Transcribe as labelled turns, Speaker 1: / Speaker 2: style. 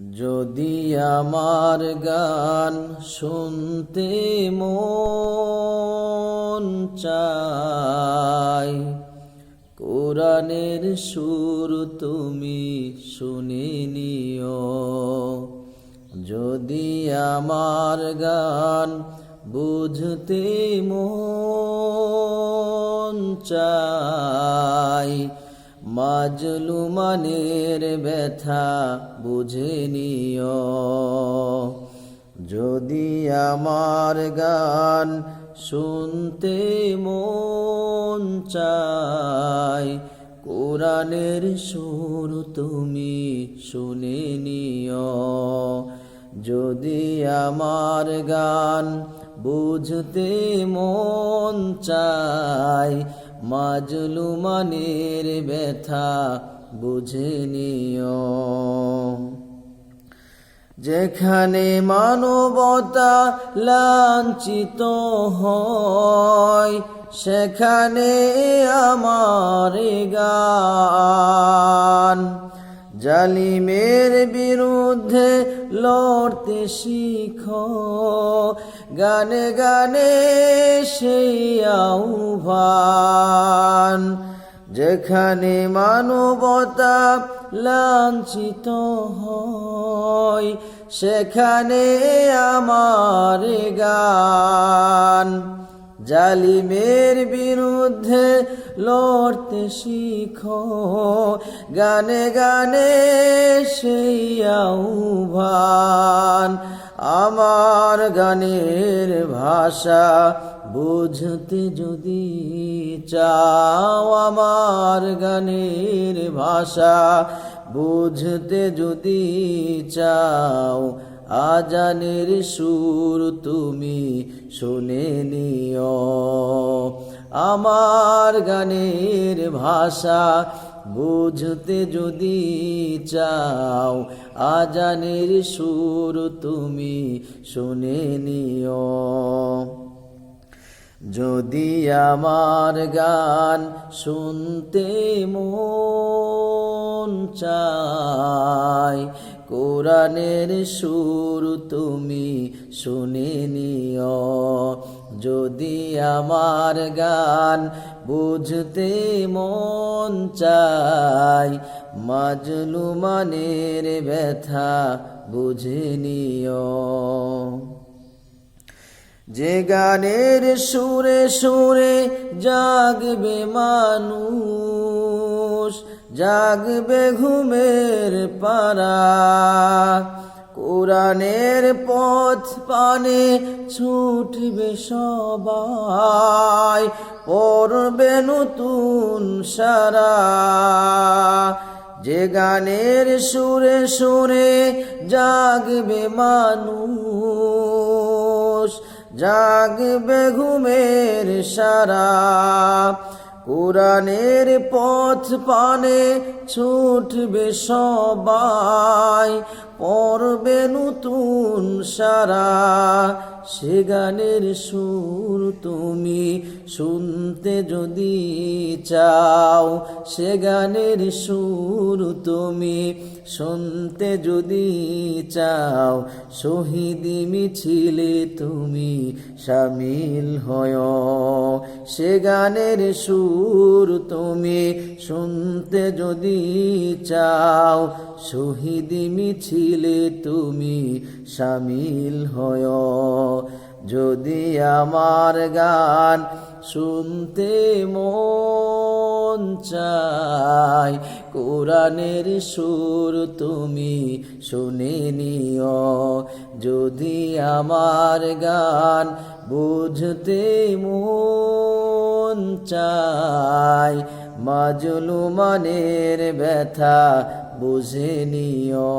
Speaker 1: যদি আমার গান শুনতে মন চায়, কোরআনের সুর তুমি শুনে নিও। যদি আমার গান বুঝতে মন চায়, মাজলুমানের ব্যথা বুঝে নিও। যদি আমার গান শুনতে মন চায়, কোরআনের সুর তুমি শুনে নিও। যদি আমার গান বুঝতে মন চায়, মাজলুমানের ব্যথা বুঝে নিও। যেখানে মানবতা লাঞ্ছিত হয়, সেখানে আমার গান। জালিমের বিরুদ্ধে লড়তে শিখো, গানে গানে সেই আহ্বান। যেখানে মানবতা লাঞ্ছিত হয়, সেখানে আমার গান। জালিমের বিরুদ্ধে লড়তে শিখো, গানে গানে সেই আহ্বান। আমার গানের ভাষা বুঝতে যদি চাও, আমার গানের ভাষা বুঝতে যদি চাও, আজানের সুর তুমি শুনে নিও। আমার গানের ভাষা বুঝতে যদি চাও, আজানের সুর তুমি শুনে নিও। যদি আমার গান শুনতে মন চায়, কোরআনের সুর তুমি শুনে নিও। যদি আমার গান বুঝতে মন চায়, মাজলুমানের ব্যথা বুঝে নিও। যে গানের সুরে সুরে জাগবে মানুষ, জাগবে ঘুমের পারা। কোরআনের পথ পানে ছুটবে সবাই, পড়বে নতুন সারা। যে গানের সুরে সুরে জাগবে মানুষ, জাগবে ঘুমের সারা। কোরআনের পথ পানে ছুটবে সবাই, পড়বে নতুন সারা। সে গানের সুর তুমি শুনতে যদি চাও, সে গানের সুর তুমি শুনতে যদি চাও, শহীদি মিছিলে তুমি শামিল হও। সে গানের সুর তুমি শুনতে যদি চাও, শহীদি মিছিলে তুমি শামিল হও। যদি আমার গান শুনতে মন চায়, কোরআনের সুর তুমি শুনে নিও। যদি আমার গান বুঝতে মন চায়, মাজলুমানের ব্যথা বুঝে নিও।